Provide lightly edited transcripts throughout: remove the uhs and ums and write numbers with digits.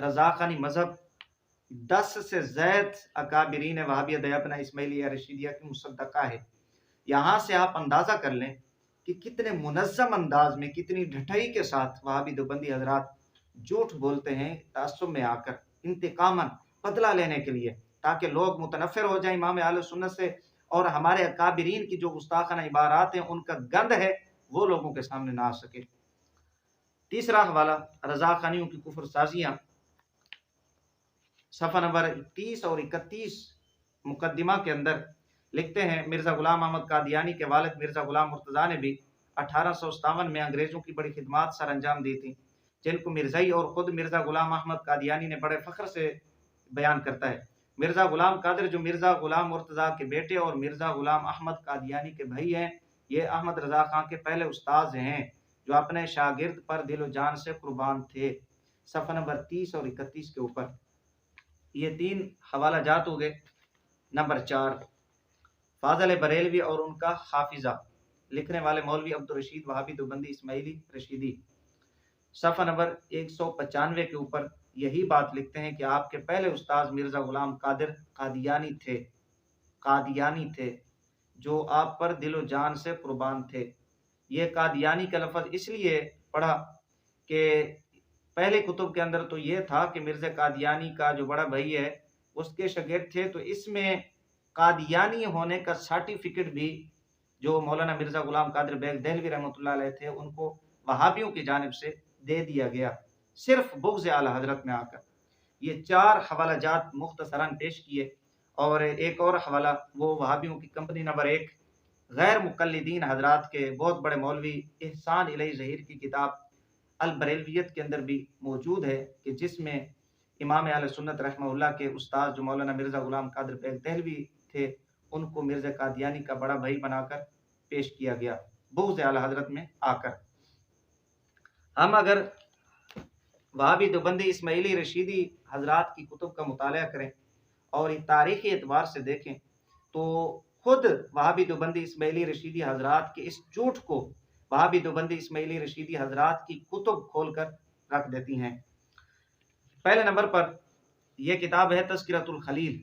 رضا خانی مذہب 10 سے زائد اکابرین وہابیہ دیابنا اسماعیلیہ رشیدیہ کی مصدقہ ہے۔ یہاں سے آپ اندازہ کر لیں کہ کتنے منظم انداز میں، کتنی ڈھٹائی کے ساتھ وہابی دیوبندی حضرات جھوٹ بولتے ہیں تعصب میں آ کر، انتقاماً بدلہ لینے کے لیے، تاکہ لوگ متنفر ہو جائیں امام اہل سنت سے، اور ہمارے اکابرین کی جو گستاخانہ عبارات ہیں ان کا گند ہے وہ لوگوں کے سامنے نہ آ سکے۔ تیسرا حوالہ رضا خانیوں کی کفر سازیاں، صفحہ نمبر 30 اور 31 مقدمہ کے اندر لکھتے ہیں مرزا غلام احمد قادیانی کے والد مرزا غلام مرتضیٰ نے بھی 1857 میں انگریزوں کی بڑی خدمات سر انجام دی تھیں، جن کو مرزائی اور خود مرزا غلام احمد قادیانی نے بڑے فخر سے بیان کرتا ہے۔ مرزا غلام قادر جو مرزا غلام مرتضیٰ کے بیٹے اور مرزا غلام احمد قادیانی کے بھائی ہیں، یہ احمد رضا خان کے پہلے استاذ ہیں جو اپنے شاگرد پر دل و جان سے قربان تھے۔ صفحہ نمبر 30 اور 31 کے اوپر یہ 3 حوالہ جات ہو گئے۔ نمبر 4 فاضل بریلوی اور ان کا حافظہ، لکھنے والے مولوی عبدالرشید وہابی دیوبندی اسماعیلی رشیدی، صفحہ نمبر 195 کے اوپر یہی بات لکھتے ہیں کہ آپ کے پہلے استاذ مرزا غلام قادر قادیانی تھے جو آپ پر دل و جان سے قربان تھے۔ یہ قادیانی کا لفظ اس لیے پڑھا کہ پہلے کتب کے اندر تو یہ تھا کہ مرزا قادیانی کا جو بڑا بھائی ہے اس کے شاگرد تھے، تو اس میں قادیانی ہونے کا سرٹیفکیٹ بھی جو مولانا مرزا غلام قادر بیگ دہلوی رحمۃ اللہ علیہ تھے ان کو وہابیوں کی جانب سے دے دیا گیا، صرف بغض اعلی حضرت میں آ کر۔ یہ 4 حوالہ جات مختصراً پیش کیے، اور ایک اور حوالہ وہ وہابیوں کی کمپنی نمبر 1 غیر مقلدین حضرات کے بہت بڑے مولوی احسان الیہ ظہیر کی کتاب البریلویت کے اندر بھی موجود ہے، کہ جس میں امام اہل سنت رحمہ اللہ کے استاد جو مولانا مرزا غلام قادر بیگ دہلوی تھے ان کو مرزا قادیانی کا بڑا بھائی بنا کر پیش کیا گیا بغض اعلی حضرت میں آ کر۔ ہم اگر وہابی دیوبندی اسماعیلی رشیدی حضرات کی کتب کا مطالعہ کریں اور تاریخی اعتبار سے دیکھیں تو خود وہابی دیوبندی اسماعیلی رشیدی حضرات کے اس جھوٹ کو وہابی دیوبندی اسماعیلی رشیدی حضرات کی کتب کھول کر رکھ دیتی ہیں۔ پہلے نمبر پر یہ کتاب ہے تذکرۃ الخلیل۔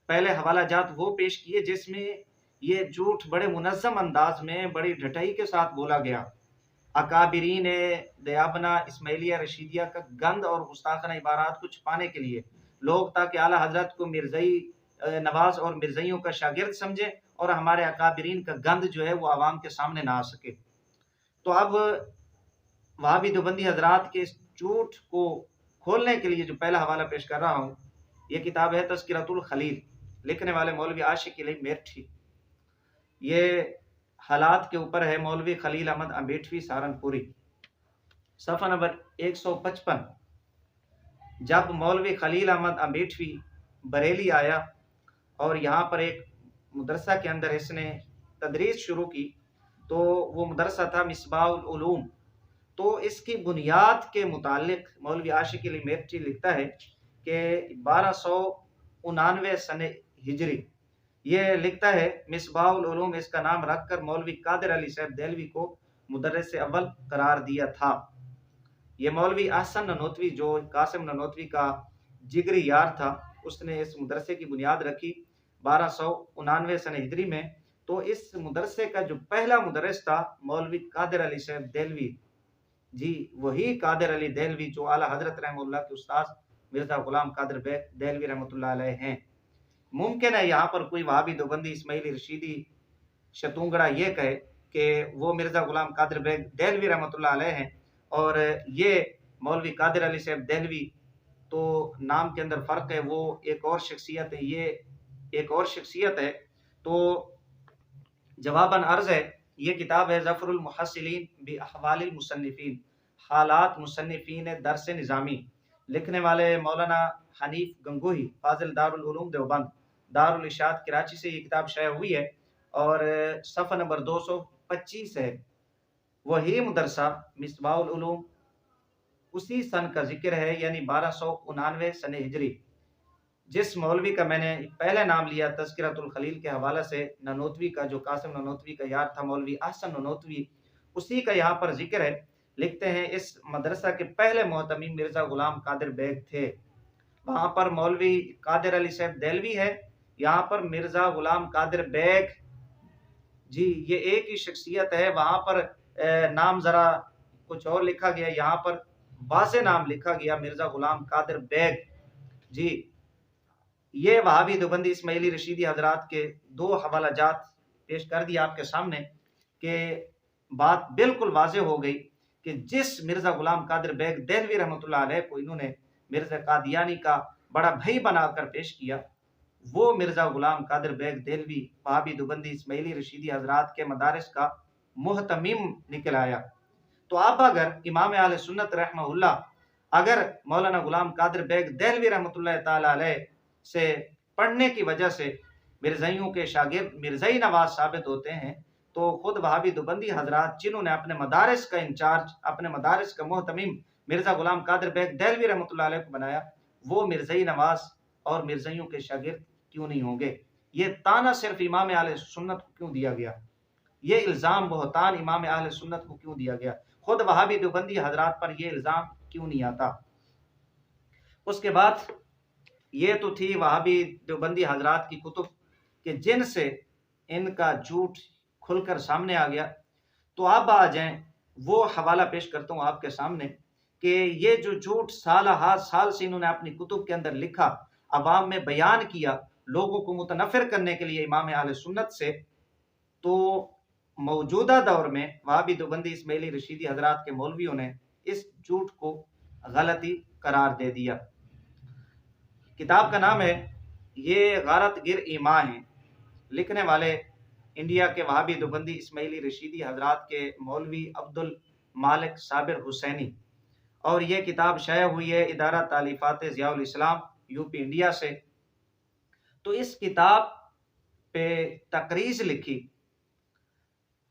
پہلے حوالہ جات وہ پیش کیے جس میں یہ جھوٹ بڑے منظم انداز میں بڑی ڈھٹائی کے ساتھ بولا گیا۔ اکابرین دیابنا اسماعیلیہ رشیدیہ کا گند اور گستاخانہ عبارات کو چھپانے کے لیے لوگ تاکہ اعلیٰ حضرت کو مرزائی نواز اور مرزائیوں کا شاگرد سمجھیں اور ہمارے اکابرین کا گند جو ہے وہ عوام کے سامنے نہ آ سکے۔ تو اب وہابی دیوبندی حضرات کے اس جھوٹ کو کھولنے کے لیے جو پہلا حوالہ پیش کر رہا ہوں یہ کتاب ہے تذکرۃ الخلیل، لکھنے والے مولوی عاشق علی میرٹھی۔ یہ حالات کے اوپر ہے، مولوی خلیل احمد امبیٹوی سہارنپوری، صفحہ نمبر 155۔ جب مولوی خلیل احمد امبیٹوی بریلی آیا اور یہاں پر ایک مدرسہ کے اندر اس نے تدریس شروع کی، تو وہ مدرسہ تھا مصباح العلوم۔ تو اس کی بنیاد کے متعلق مولوی عاشق علی میرٹھی لکھتا ہے کہ 1299 سن ہجری، یہ لکھتا ہے مصباح العلوم اس کا نام رکھ کر مولوی قادر علی صاحب دہلوی کو مدرس اول قرار دیا تھا۔ یہ مولوی احسن ننوتوی جو قاسم ننوتوی کا جگری یار تھا اس نے اس مدرسے کی بنیاد رکھی 1299 سن ہجری میں۔ تو اس مدرسے کا جو پہلا مدرس تھا مولوی قادر علی صاحب دہلوی، جی وہی قادر علی دہلوی جو اعلیٰ حضرت رحمہ اللہ کے استاد مرزا غلام قادر بیگ دہلوی رحمۃ اللہ علیہ ہیں۔ ممکن ہے یہاں پر کوئی وہابی دیوبندی اسماعیلی رشیدی شتونگڑا یہ کہے کہ وہ مرزا غلام قادر بیگ دہلوی رحمۃ اللہ علیہ ہیں اور یہ مولوی قادر علی صاحب دہلوی، تو نام کے اندر فرق ہے، وہ ایک اور شخصیت ہے، یہ ایک اور شخصیت ہے۔ تو جواباً عرض ہے، یہ کتاب ہے ظفر المحصلین باحوال المصنفین، حالات مصنفین درس نظامی، لکھنے والے مولانا حنیف گنگوہی، فاضل دارالعلوم دیوبند، دارالارشاد کراچی سے یہ کتاب شائع ہوئی ہے، اور صفحہ نمبر 225 ہے۔ وہی مدرسہ مصباح العلوم اسی سن کا ذکر ہے، یعنی 1299 سن ہجری۔ جس مولوی کا میں نے پہلے نام لیا تذکرۃ الخلیل کے حوالہ سے، ننوتوی کا جو قاسم ننوتوی کا یار تھا مولوی احسن ننوتوی، اسی کا یہاں پر ذکر ہے لکھتے ہیں اس مدرسہ کے پہلے محتمم مرزا غلام قادر بیگ تھے۔ وہاں پر مولوی قادر علی صاحب دہلوی ہے، یہاں پر مرزا غلام قادر بیگ، جی یہ ایک ہی شخصیت ہے۔ وہاں پر نام ذرا کچھ اور لکھا گیا، یہاں پر واضح نام لکھا گیا مرزا غلام قادر بیگ۔ جی یہ وہابی دیوبندی اسماعیلی رشیدی حضرات کے دو حوالہ جات پیش کر دیا آپ کے سامنے کہ بات بالکل واضح ہو گئی کہ جس مرزا غلام قادر بیگ دہلوی رحمۃ اللہ علیہ کو انہوں نے مرزا قادیانی کا بڑا بھائی بنا کر پیش کیا، وہ مرزا غلام قادر بیگ دہلوی وہابی دیوبندی اسماعیلی رشیدی حضرات کے مدارس کا محتمم نکل آیا۔ تو اب اگر امام اہل سنت رحمہ اللہ اگر مولانا غلام قادر بیگ دہلوی رحمۃ اللہ تعالی علیہ سے پڑھنے کی وجہ سے مرزائیوں کے شاگرد مرزائی نواز ثابت ہوتے ہیں، تو خود وہابی دیوبندی حضرات جنہوں نے اپنے مدارس کا انچارج، اپنے مدارس کا محتمم مرزا غلام قادر بیگ دہلوی رحمۃ اللہ علیہ کو بنایا، وہ مرزائی نواز اور مرزائیوں کے شاگرد کیوں نہیں ہوں گے؟ یہ تانا صرف امام اہل سنت کو کیوں دیا گیا؟ یہ الزام بہتان امام اہل سنت کو کیوں دیا گیا؟ خود وہابی دیوبندی حضرات پر یہ الزام کیوں نہیں آتا؟ اس کے بعد یہ تو تھی وہابی دیوبندی حضرات کی کتب کہ جن سے ان کا جھوٹ کھل کر سامنے آ گیا۔ تو اب آ جائیں، وہ حوالہ پیش کرتا ہوں آپ کے سامنے کہ یہ جو جھوٹ سالہ ہر سال سے انہوں نے اپنی کتب کے اندر لکھا، عوام میں بیان کیا، لوگوں کو متنفر کرنے کے لیے امام اہل سنت سے، تو موجودہ دور میں وہابی دیوبندی اسماعیلی رشیدی حضرات کے مولویوں نے اس جھوٹ کو غلطی قرار دے دیا۔ کتاب کا نام ہے یہ غارت گر ایمان ہے، لکھنے والے انڈیا کے وہابی دیوبندی اسماعیلی رشیدی حضرات کے مولوی عبد المالک صابر حسینی، اور یہ کتاب شائع ہوئی ہے ادارہ تالیفات ضیاء الاسلام یو پی انڈیا سے۔ تو اس کتاب پہ تقریض لکھی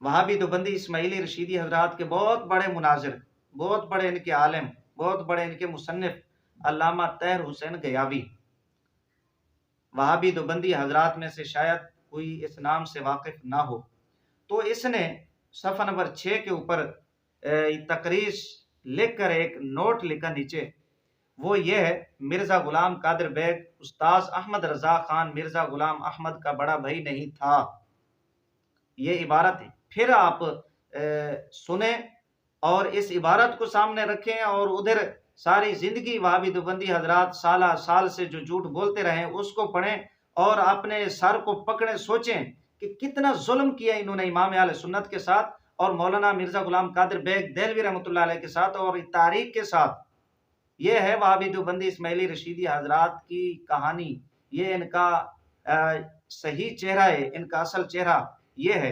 وہابی دیوبندی اسماعیلی رشیدی حضرات کے بہت بڑے مناظر، بہت بڑے ان کے عالم، بہت بڑے ان کے مصنف علامہ طاہر حسین گیاوی، وہابی دیوبندی حضرات میں سے شاید کوئی اس نام سے واقف نہ ہو۔ تو اس نے صفحہ نمبر 6 کے اوپر تقریض لکھ کر ایک نوٹ لکھا نیچے، وہ یہ ہے: مرزا غلام قادر بیگ استاذ احمد رضا خان مرزا غلام احمد کا بڑا بھائی نہیں تھا۔ یہ عبارت ہے، پھر آپ سنیں اور اس عبارت کو سامنے رکھیں، اور ادھر ساری زندگی وہابی دیوبندی حضرات سالہ سال سے جو جھوٹ بولتے رہے اس کو پڑھیں اور اپنے سر کو پکڑیں، سوچیں کہ کتنا ظلم کیا انہوں نے امام اہل سنت کے ساتھ اور مولانا مرزا غلام قادر بیگ دہلوی رحمۃ اللہ علیہ کے ساتھ اور تاریخ کے ساتھ۔ یہ ہے وہابی دیوبندی اسماعیلی رشیدی حضرات کی کہانی، یہ ان کا صحیح چہرہ ہے، ان کا اصل چہرہ یہ ہے۔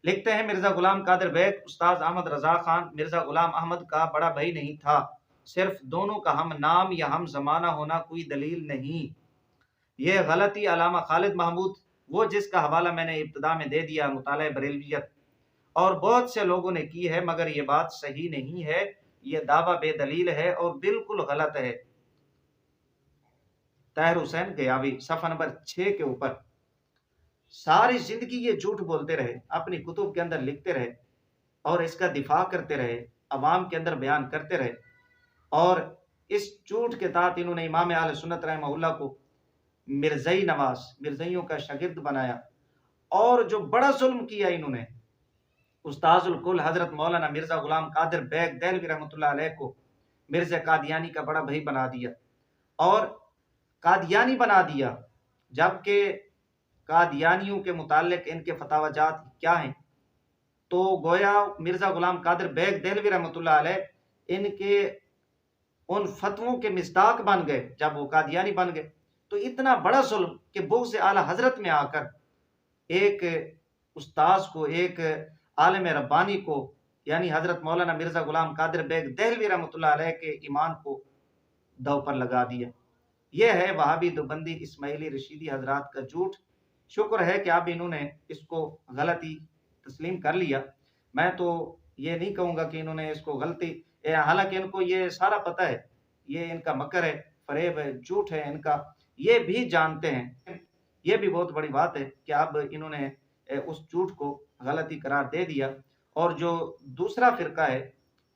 لکھتے ہیں مرزا غلام قادر بیگ استاذ احمد رضا خان مرزا غلام احمد کا بڑا بھائی نہیں تھا، صرف دونوں کا ہم نام یا ہم زمانہ ہونا کوئی دلیل نہیں۔ یہ غلطی علامہ خالد محمود، وہ جس کا حوالہ میں نے ابتدا میں دے دیا، مطالعہ بریلویت، اور بہت سے لوگوں نے کی ہے، مگر یہ بات صحیح نہیں ہے، یہ دعویٰ بے دلیل ہے اور بالکل غلط ہے۔ طاہر حسین گیاوی، صفحہ نمبر 6 کے اوپر۔ ساری زندگی یہ جھوٹ بولتے رہے، اپنی کتب کے اندر لکھتے رہے اور اس کا دفاع کرتے رہے، عوام کے اندر بیان کرتے رہے، اور اس جھوٹ کے تحت انہوں نے امام اہل سنت رحمہ اللہ کو مرزائی نواز، مرزائیوں کا شاگرد بنایا، اور جو بڑا ظلم کیا انہوں نے استاذ الکل حضرت مولانا مرزا غلام قادر بیگ دہلوی رحمۃ اللہ علیہ کو مرزا قادیانی کا بڑا بھائی بنا دیا اور قادیانی بنا دیا، جبکہ قادیانیوں کے متعلق ان کے فتاوی جات کیا ہیں؟ تو گویا مرزا غلام قادر بیگ دہلوی رحمۃ اللہ علیہ ان کے ان فتووں کے مصداق بن گئے جب وہ قادیانی بن گئے۔ تو اتنا بڑا ظلم کہ بغض اعلی حضرت میں آ کر ایک استاذ کو، ایک عالم ربانی کو، یعنی حضرت مولانا مرزا غلام قادر بیگ دہلوی رحمۃ اللہ علیہ کے ایمان کو دو پر لگا دیا۔ یہ ہے وہابی دیوبندی اسماعیلی رشیدی حضرات کا جھوٹ۔ شکر ہے کہ اب انہوں نے اس کو غلطی تسلیم کر لیا۔ میں تو یہ نہیں کہوں گا کہ انہوں نے اس کو غلطی، حالانکہ ان کو یہ سارا پتہ ہے، یہ ان کا مکر ہے، فریب ہے، جھوٹ ہے ان کا، یہ بھی جانتے ہیں۔ یہ بھی بہت بڑی بات ہے کہ اب انہوں نے اس جھوٹ کو غلطی قرار دے دیا۔ اور جو دوسرا فرقہ ہے